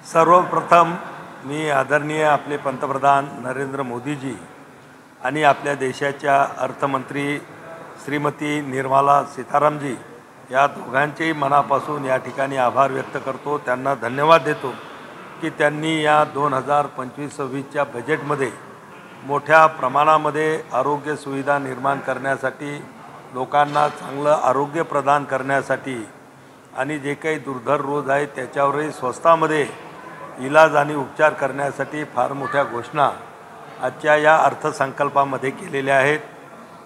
सर्वप्रथम मी आदरणीय आपले पंतप्रधान नरेंद्र मोदीजी आणि आपल्या देशाच्या अर्थमंत्री श्रीमती निर्मला सीतारामजी या दोघांचेही मनापासून या ठिकाणी आभार व्यक्त करतो। त्यांना धन्यवाद देतो की त्यांनी या 2025-26च्या बजेटमध्ये मोठ्या प्रमाणामध्ये आरोग्य सुविधा निर्माण करण्यासाठी, लोकांना चांगलं आरोग्य प्रदान करण्यासाठी आणि जे काही दुर्धर रोग आहेत त्याच्यावरही स्वस्तामध्ये इलाज आणि उपचार करण्यासाठी फार मोठ्या घोषणा आजच्या या अर्थसंकल्पामध्ये केलेल्या आहेत।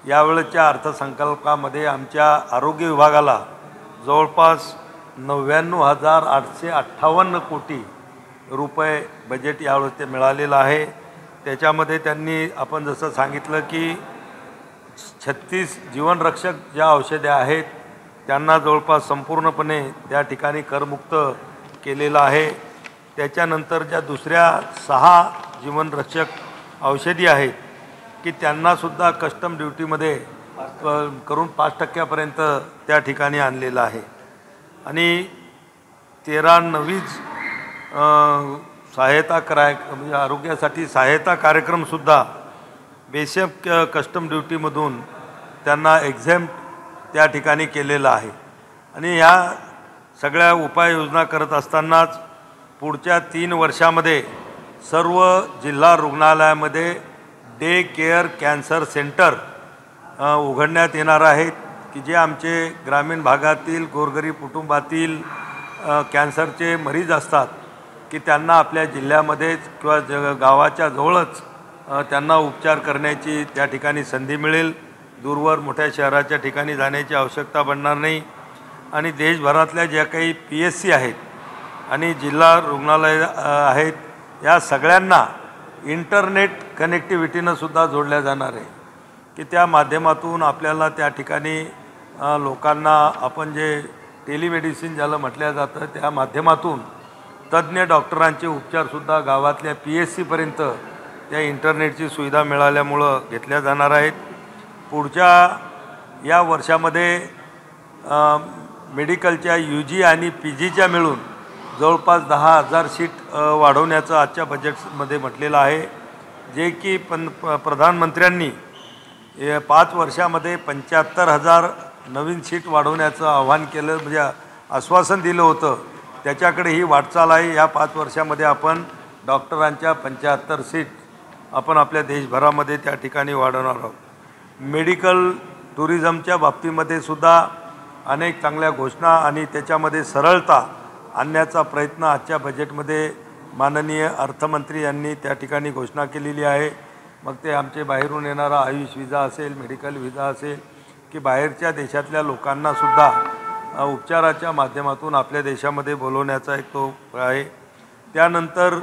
यावेळच्या अर्थसंकल्पामध्ये आमच्या आरोग्य विभागाला जवळपास 99,858 कोटी रुपये बजेट यावेळेस ते मिळालेलं आहे। त्याच्यामध्ये त्यांनी आपण जसं सांगितलं की 36 जीवनरक्षक ज्या औषधे आहेत त्यांना जवळपास संपूर्णपणे त्या ठिकाणी करमुक्त केलेलं आहे। त्याच्यानंतर ज्या दुसऱ्या 6 जीवनरक्षक औषधी आहेत की त्यांनासुद्धा कस्टम ड्युटीमध्ये करून 5% त्या ठिकाणी आणलेलं आहे। आणि 13 नवीच सहायता म्हणजे आरोग्यासाठी सहायता कार्यक्रमसुद्धा बेसिक कस्टम ड्युटीमधून त्यांना एक्झेम्प्ट त्या ठिकाणी केलेलं आहे। आणि ह्या सगळ्या उपाययोजना करत असतानाच पुढच्या 3 वर्षामध्ये सर्व जिल्हा रुग्णालयामध्ये डे केअर कॅन्सर सेंटर उघडण्यात येणार आहेत की जे आमचे ग्रामीण भागातील गोरगरीब कुटुंबातील कॅन्सरचे मरीज असतात की त्यांना आपल्या जिल्ह्यामध्येच किंवा गावाच्या जवळच त्यांना उपचार करण्याची त्या ठिकाणी संधी मिळेल। दूरवर मोठ्या शहराच्या ठिकाणी जाण्याची आवश्यकता पडणार नाही। आणि देशभरातल्या ज्या काही PSC आहेत आणि जिल्हा रुग्णालय आहेत या सगळ्यांना इंटरनेट कनेक्टिव्हिटीनं सुद्धा जोडल्या जाणार आहे की त्या माध्यमातून आपल्याला त्या ठिकाणी लोकांना आपण जे टेलिमेडिसिन ज्याला म्हटलं जातं त्या माध्यमातून तज्ज्ञ डॉक्टरांचे उपचारसुद्धा गावातल्या PSCपर्यंत त्या इंटरनेटची सुविधा मिळाल्यामुळं घेतल्या जाणार आहेत। पुढच्या या वर्षामध्ये मेडिकलच्या UG आणि PGच्या मिळून जवळपास 10,000 सीट वाढवण्याचं आजच्या बजेटमध्ये म्हटलेलं आहे, जे की प्रधानमंत्र्यांनी 5 वर्षामध्ये 75,000 नवीन सीट वाढवण्याचं आव्हान केलं, म्हणजे आश्वासन दिलं होतं। त्याच्याकडे ही वाटचाल आहे। या 5 वर्षामध्ये आपण डॉक्टरांच्या 75 सीट आपण आपल्या देशभरामध्ये त्या ठिकाणी वाढवणार आहोत। मेडिकल टुरिझमच्या बाबतीमध्ये सुद्धा अनेक चांगल्या घोषणा आणि त्याच्यामध्ये सरळता आणण्याचा प्रयत्न आजच्या बजेटमध्ये माननीय अर्थमंत्री यांनी त्या ठिकाणी घोषणा केलेली आहे। मग ते आमचे बाहेरून येणारा आयुष विजा असेल, मेडिकल विजा असेल की बाहेरच्या देशातल्या लोकांनासुद्धा उपचाराच्या माध्यमातून आपल्या देशामध्ये बोलवण्याचा एक तो आहे। त्यानंतर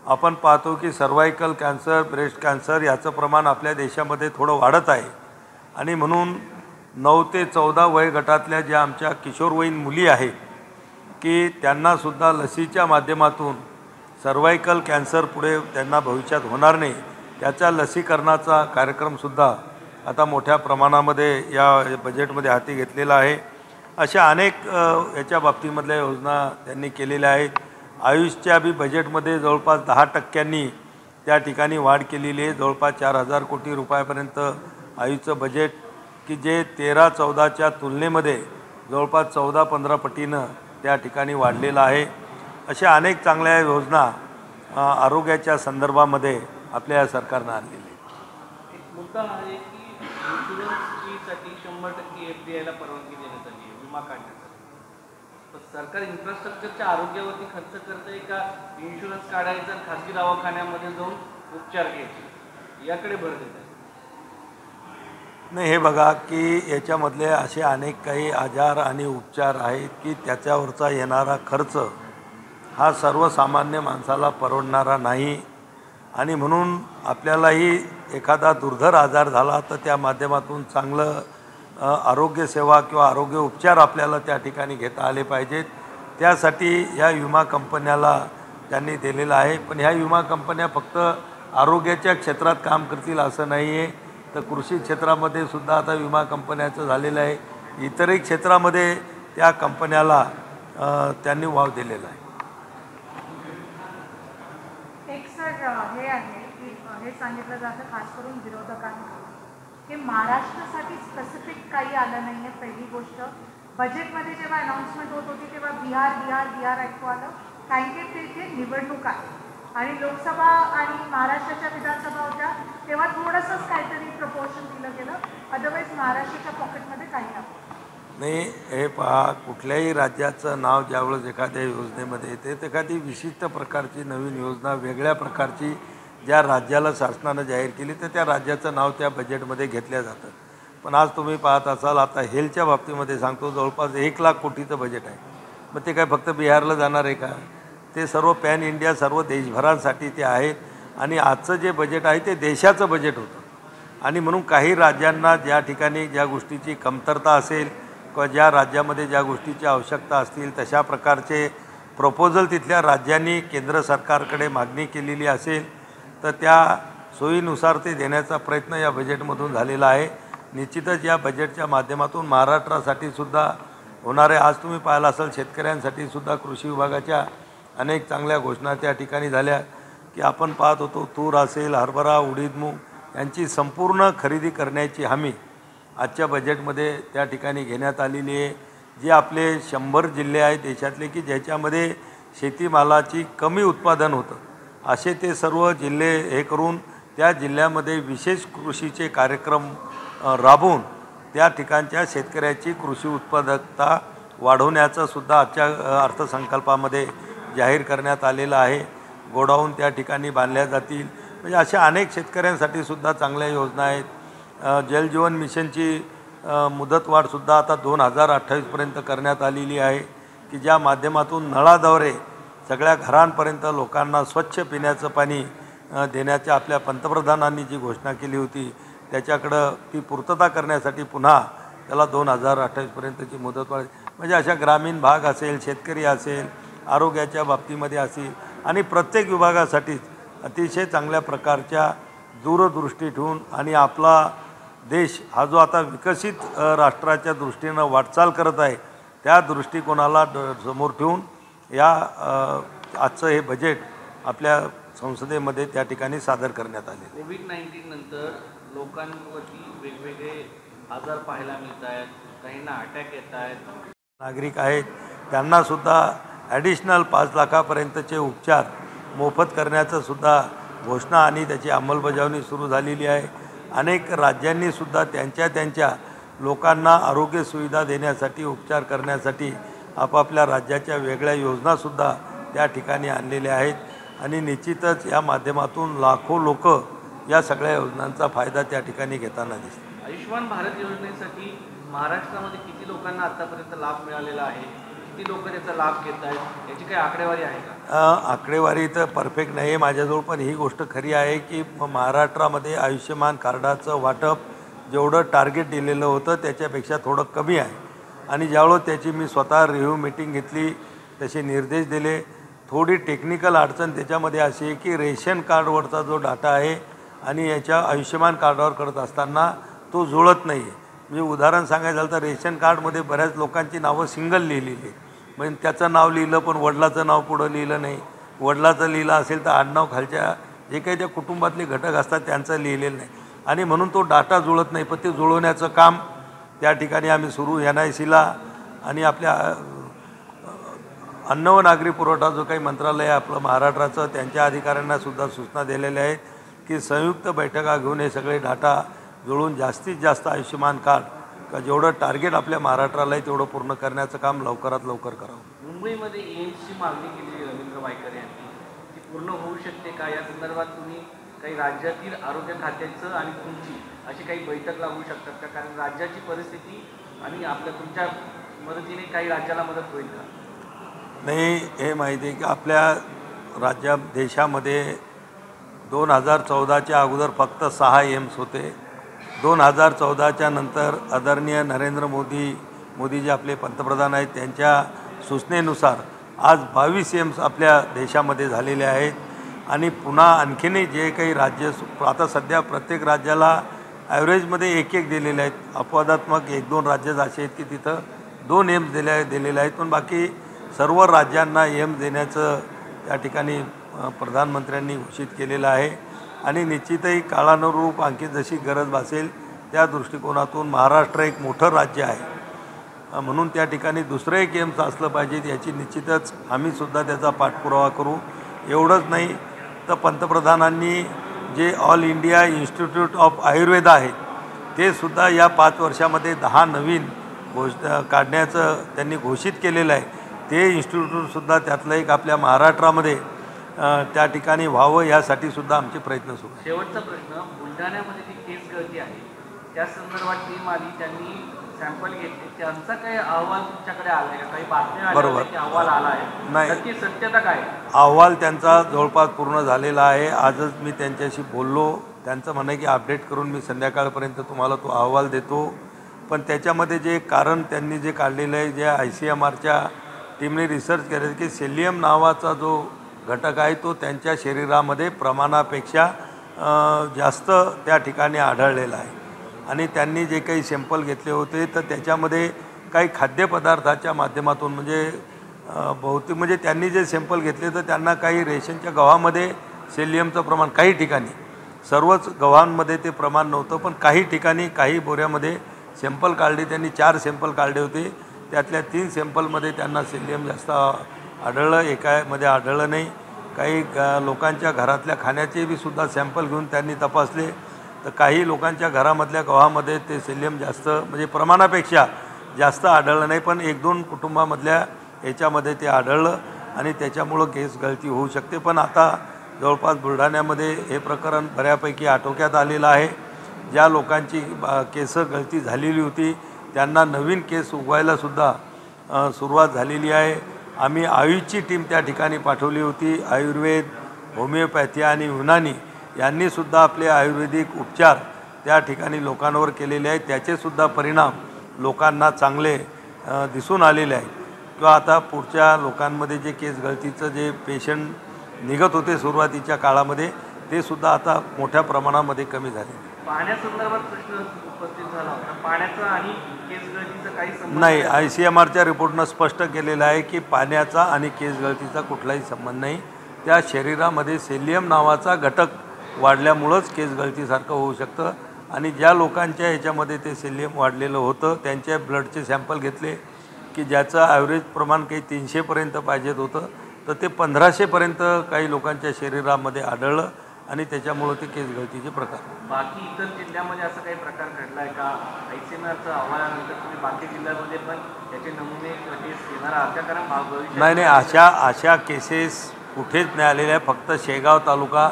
आपण पाहतो की सर्वायकल कॅन्सर, ब्रेस्ट कॅन्सर याचं प्रमाण आपल्या देशामध्ये थोडं वाढत आहे आणि म्हणून 9 ते 14 वयोगटातल्या ज्या आमच्या किशोरवयीन मुली आहेत की त्यांनासुद्धा लसीच्या माध्यमातून सर्वायकल कॅन्सर पुढे त्यांना भविष्यात होणार नाही त्याच्या लसीकरणाचा कार्यक्रमसुद्धा आता मोठ्या प्रमाणामध्ये या बजेटमध्ये हाती घेतलेला आहे। अशा अनेक याच्या बाबतीमधल्या योजना त्यांनी केलेल्या आहेत। आयुषच्या बी बजेटमध्ये जवळपास 10% त्या ठिकाणी वाढ केलेली आहे। जवळपास 4,000 कोटी रुपयापर्यंत आयुषचं बजेट की जे 13-14च्या तुलनेमध्ये जवळपास 14-15 पटीनं त्या ठिकाणी वाढलेलं आहे। अशा अनेक चांगल्या योजना आरोग्याच्या संदर्भामध्ये आपल्या सरकारनं आणलेली आहे। एक मुद्दा आहे की इन्शुरन्ससाठी 100% FDIला परवानगी देण्यात आली आहे विमा काढण्यासाठी। तर सरकार इन्फ्रास्ट्रक्चरच्या आरोग्यावरती खर्च करते का इन्शुरन्स काढायचं खाजगी दवाखान्यामध्ये जाऊन उपचार घ्यायचे याकडे भर देत आहे? नाही, हे बघा की याच्यामधले असे अनेक काही आजार आणि उपचार आहेत की त्याच्यावरचा येणारा खर्च हा सर्वसामान्य माणसाला परवडणारा नाही। आणि म्हणून आपल्यालाही एखादा दुर्धर आजार झाला तर त्या माध्यमातून चांगलं आरोग्यसेवा किंवा आरोग्य उपचार आपल्याला त्या ठिकाणी घेता आले पाहिजेत। त्यासाठी ह्या विमा कंपन्याला त्यांनी दिलेलं आहे। पण ह्या विमा कंपन्या फक्त आरोग्याच्या क्षेत्रात काम करतील असं नाही आहे, तर कृषी क्षेत्रामध्ये सुद्धा आता विमा कंपन्याचं झालेलं आहे। इतरही क्षेत्रामध्ये त्या कंपन्याला त्यांनी वाव दिलेला आहे। एक सर हे आहे की हे सांगितलं जातं खास करून विरोधकांकडून की महाराष्ट्रासाठी स्पेसिफिक काही आलं नाही आहे. पहिली गोष्ट, बजेटमध्ये जेव्हा अनाऊन्समेंट होत होती तेव्हा बिहार बिहार बिहार ऐकू आलं, कारण की तिथे निवडणूक आहे आणि लोकसभा आणि महाराष्ट्राच्या विधानसभा होत्या तेव्हा थोडंसंच काहीतरी प्रपोर्शन दिलं गेलं, अदरवाईज महाराष्ट्राच्या पॉकेटमध्ये काही नव्हतं. नाही, हे पहा, कुठल्याही राज्याचं नाव ज्यावेळेस एखाद्या योजनेमध्ये येते तर एखादी विशिष्ट प्रकारची नवीन योजना वेगळ्या प्रकारची ज्या राज्याला शासनानं जाहीर केली तर त्या राज्याचं नाव त्या बजेटमध्ये घेतलं जातं. पण आज तुम्ही पाहत असाल, आता हेल्थच्या बाबतीमध्ये सांगतो, जवळपास 1,00,000 कोटीचं बजेट आहे. मग ते काय फक्त बिहारला जाणार आहे का? ते सर्व पॅन इंडिया, सर्व देशभरांसाठी ते आहेत. आणि आजचं जे बजेट आहे ते देशाचं बजेट होतं. आणि म्हणून काही राज्यांना ज्या ठिकाणी ज्या गोष्टीची कमतरता असेल किंवा ज्या राज्यामध्ये ज्या गोष्टीची आवश्यकता असतील तशा प्रकारचे प्रपोजल तिथल्या राज्यांनी केंद्र सरकारकडे मागणी केलेली असेल तर त्या सोयीनुसार ते देण्याचा प्रयत्न या बजेटमधून झालेला आहे. निश्चितच या बजेटच्या माध्यमातून महाराष्ट्रासाठी सुद्धा होणारे, आज तुम्ही पाहिलं असाल, शेतकऱ्यांसाठी सुद्धा कृषी विभागाच्या अनेक चांगल्या घोषणा त्या ठिकाणी झाल्या की आपण पाहत होतो तूर असेल, हरभरा, उडीद, मूग यांची संपूर्ण खरेदी करण्याची हमी आजच्या बजेटमध्ये त्या ठिकाणी घेण्यात आलेली आहे. जे आपले 100 जिल्हे आहेत देशातले की ज्याच्यामध्ये शेतीमालाची कमी उत्पादन होतं, असे ते सर्व जिल्हे हे करून त्या जिल्ह्यामध्ये विशेष कृषीचे कार्यक्रम राबवून त्या ठिकाणच्या शेतकऱ्याची कृषी उत्पादकता वाढवण्याचं सुद्धा आजच्या अर्थसंकल्पामध्ये जाहीर करण्यात आलेलं आहे. गोडाऊन त्या ठिकाणी बांधल्या जातील. म्हणजे अशा अनेक शेतकऱ्यांसाठी सुद्धा चांगल्या योजना आहेत. जलजीवन मिशनची मुदतवाढसुद्धा आता 2028पर्यंत करण्यात आलेली आहे की ज्या माध्यमातून नळाद्वारे सगळ्या घरांपर्यंत लोकांना स्वच्छ पिण्याचं पाणी देण्याच्या आपल्या पंतप्रधानांनी जी घोषणा केली होती त्याच्याकडं ती पूर्तता करण्यासाठी पुन्हा त्याला 2028पर्यंतची मुदतवाढ. म्हणजे अशा ग्रामीण भाग असेल, शेतकरी असेल, आरोग्याच्या बाबतीमध्ये असेल आणि प्रत्येक विभागासाठीच अतिशय चांगल्या प्रकारच्या दूरदृष्टी ठेवून आणि आपला देश हा जो आता विकसित राष्ट्राच्या दृष्टीनं वाटचाल करत आहे त्या दृष्टिकोनाला समोर ठेवून या आजचं हे बजेट आपल्या संसदेमध्ये त्या ठिकाणी सादर करण्यात आले. कोविड-19 नंतर लोकांवरती वेगवेगळे आजार पाहायला मिळत आहेत, काहींना अटॅक येत आहेत. नागरिक आहेत त्यांनासुद्धा ॲडिशनल 5 लाखापर्यंतचे उपचार मोफत करण्याचं सुद्धा घोषणा आणि त्याची अंमलबजावणी सुरू झालेली आहे. अनेक राज्यांनीसुद्धा त्यांच्या लोकांना आरोग्य सुविधा देण्यासाठी, उपचार करण्यासाठी आपापल्या राज्याच्या वेगळ्या योजनासुद्धा त्या ठिकाणी आणलेल्या आहेत. आणि निश्चितच या माध्यमातून लाखो लोक या सगळ्या योजनांचा फायदा त्या ठिकाणी घेताना दिसतात. आयुष्यमान भारत योजनेसाठी महाराष्ट्रामध्ये किती लोकांना आतापर्यंत लाभ मिळालेला आहे, किती लोक त्याचा लाभ घेत आहेत, याची काही आकडेवारी आहे का? आकडेवारी तर परफेक्ट नाही आहे माझ्याजवळ, पण ही गोष्ट खरी आहे की महाराष्ट्रामध्ये आयुष्यमान कार्डाचं वाटप जेवढं टार्गेट दिलेलं होतं त्याच्यापेक्षा थोडं कमी आहे. आणि ज्यावेळेस त्याची मी स्वतः रिव्ह्यू मीटिंग घेतली, तसे निर्देश दिले. थोडी टेक्निकल अडचण त्याच्यामध्ये अशी आहे की रेशन कार्डवरचा जो डाटा आहे आणि याच्या आयुष्यमान कार्डावर करत असताना तो जुळत नाही आहे. मी उदाहरण सांगायचं झालं तर रेशन कार्डमध्ये बऱ्याच लोकांची नावं सिंगल लिहिलेली आहे. म्हणजे त्याचं नाव लिहिलं पण वडिलाचं नाव पुढं लिहिलं नाही, वडिलाचं लिहिलं असेल तर आडनाव खालच्या जे काही त्या कुटुंबातले घटक असतात त्यांचं लिहिलेलं नाही आणि म्हणून तो डाटा जुळत नाही. पण ते जुळवण्याचं काम त्या ठिकाणी आम्ही सुरू NICला आणि आपल्या अन्न व नागरी पुरवठा जो काही मंत्रालय आहे आपलं महाराष्ट्राचं, त्यांच्या अधिकाऱ्यांनासुद्धा सूचना दिलेल्या आहेत की संयुक्त बैठका घेऊन हे सगळे डाटा जुळून जास्तीत जास्त आयुष्यमान कार्ड का जेवढं टार्गेट आपल्या महाराष्ट्राला आहे तेवढं पूर्ण करण्याचं काम लवकरात लवकर करावं. मुंबईमध्ये एम्सची मागणी केली रवींद्र वायकर यांनी, ती पूर्ण होऊ शकते का? या संदर्भात तुम्ही काही राज्यातील आरोग्य खात्याचं आणि तुमची अशी काही बैठक लागू शकतात का? कारण राज्याची परिस्थिती आणि आपल्या तुमच्या मदतीने काही राज्याला मदत होईल का? नाही, हे माहिती आहे की आपल्या देशामध्ये 2014च्या अगोदर फक्त 6 एम्स होते. 2014च्या नंतर आदरणीय नरेंद्र मोदी जे आपले पंतप्रधान आहेत त्यांच्या सूचनेनुसार आज 22 एम्स आपल्या देशामध्ये झालेले आहेत. आणि पुन्हा आणखीनही जे काही राज्य आता सध्या प्रत्येक राज्याला ॲव्हरेजमध्ये 1-1 दिलेले आहेत. अपवादात्मक 1-2 राज्य असे आहेत की तिथं 2 एम्स दिलेले आहेत, पण बाकी सर्व राज्यांना एम्स देण्याचं त्या ठिकाणी प्रधानमंत्र्यांनी घोषित केलेलं आहे आणि निश्चितही काळानुरूप आणखी जशी गरज भासेल त्या दृष्टिकोनातून महाराष्ट्र एक मोठं राज्य आहे म्हणून त्या ठिकाणी दुसरं एक एम्स असलं पाहिजे याची निश्चितच आम्हीसुद्धा त्याचा पाठपुरावा करू. एवढंच नाही तर पंतप्रधानांनी जे all India institute of Ayurveda आहे ते सुद्धा या 5 वर्षामध्ये 10 नवीन काढण्याचं त्यांनी घोषित केलेलं आहे. ते इन्स्टिट्यूटसुद्धा त्यातलं एक आपल्या महाराष्ट्रामध्ये त्या ठिकाणी व्हावं यासाठी सुद्धा आमचे प्रयत्न सुरू आहेत. शेवटचा प्रश्न, बुलढाण्यामध्ये जी केस गळती आहे त्या संदर्भात टीम आली, त्यांनी सॅम्पल घेतले, त्यांचा काही अहवाल तुमच्याकडे आला आहे का? काही बातम्या बरोबर. की अहवाल आला आहे? नाही, नक्की सत्यता काय? अहवाल त्यांचा जवळपास पूर्ण झालेला आहे. आजच मी त्यांच्याशी बोललो. त्यांचं म्हणणं आहे की अपडेट करून मी संध्याकाळपर्यंत तुम्हाला तो अहवाल देतो. पण त्याच्यामध्ये जे कारण त्यांनी जे काढलेलं आहे, जे ICMRच्या टीमने रिसर्च केलं की सेलियम नावाचा जो घटक आहे तो त्यांच्या शरीरामध्ये प्रमाणापेक्षा जास्त त्या ठिकाणी आढळलेला आहे आणि त्यांनी जे काही सॅम्पल घेतले होते तर त्याच्यामध्ये काही खाद्यपदार्थाच्या माध्यमातून बहुतेक त्यांनी जे सॅम्पल घेतले तर त्यांना काही रेशनच्या गव्हामध्ये सेलियमचं प्रमाण, काही ठिकाणी, सर्वच गव्हांमध्ये ते प्रमाण नव्हतं पण काही ठिकाणी काही बोऱ्यामध्ये सॅम्पल काढले. त्यांनी 4 सॅम्पल काढले होते. त्यातल्या 3 सॅम्पलमध्ये त्यांना सेलियम जास्त आढळलं, एकामध्ये आढळलं नाही. काही लोकांच्या घरातल्या खाण्याचे बी सुद्धा सॅम्पल घेऊन त्यांनी तपासले तर काही लोकांच्या घरामधल्या गव्हामध्ये ते सेलियम जास्त प्रमाणापेक्षा जास्त आढळलं नाही पण 1-2 कुटुंबामधल्या याच्यामध्ये ते आढळलं आणि त्याच्यामुळं केस गळती होऊ शकते. पण आता जवळपास बुलढाण्यामध्ये हे प्रकरण बऱ्यापैकी आटोक्यात आलेलं आहे. ज्या लोकांची केस गळती झालेली होती त्यांना नवीन केस उगवायलासुद्धा सुरुवात झालेली आहे. आम्ही आयुषची टीम त्या ठिकाणी पाठवली होती. आयुर्वेद, होमिओपॅथी आणि युनानी यांनीसुद्धा आपले आयुर्वेदिक उपचार त्या ठिकाणी लोकांवर केलेले आहेत. त्याचेसुद्धा परिणाम लोकांना चांगले दिसून आलेले आहेत किंवा आता पुढच्या लोकांमध्ये जे केस गळतीचं जे पेशंट निघत होते सुरुवातीच्या काळामध्ये ते सुद्धा आता मोठ्या प्रमाणामध्ये कमी झाले. पाण्यासंदर्भात प्रश्न उपस्थित झाला होता. पाण्याचा आणि केस गळतीचा काही संबंध नाही. ICMRच्या रिपोर्टनं स्पष्ट केलेलं आहे की पाण्याचा आणि केस गळतीचा कुठलाही संबंध नाही. त्या शरीरामध्ये सेलियम नावाचा घटक वाढल्यामुळंच केस गळतीसारखं होऊ शकतं आणि ज्या लोकांच्या याच्यामध्ये ते सेलियम वाढलेलं होतं त्यांच्या ब्लडचे सॅम्पल घेतले की ज्याचं ॲव्हरेज प्रमाण काही 300पर्यंत पाहिजेत होतं तर ते 1500पर्यंत काही लोकांच्या शरीरामध्ये आढळलं आणि त्याच्यामुळं ते केस गळतीचे प्रकार. बाकी इतर जिल्ह्यामध्ये असं काही प्रकार घडला आहे का? ICMRचा अहवालानंतर तुम्ही बाकी जिल्ह्यामध्ये पण त्याचे नमुने टेस्ट घेणार आहात का? कारण नाही, अशा केसेस कुठेच नाही आलेल्या आहे. फक्त शेगाव तालुका,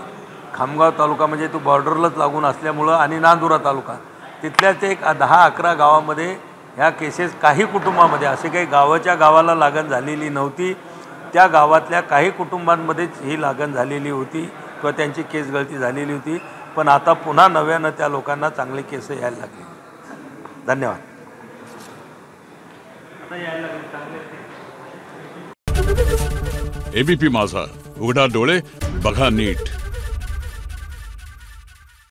खामगाव तालुका तो बॉर्डरलाच लागून असल्यामुळं आणि नांदुरा तालुका तिथल्याच एक 10-11 गावामध्ये ह्या केसेस, काही कुटुंबामध्ये, असे काही गावाच्या गावाला लागण झालेली नव्हती. त्या गावातल्या काही कुटुंबांमध्येच ही लागण झालेली होती किंवा त्यांची केस गळती झालेली होती. पण आता पुन्हा नव्यानं त्या लोकांना चांगले केस यायला लागले. धन्यवाद. ABP माझा, उघडा डोळे बघा नीट.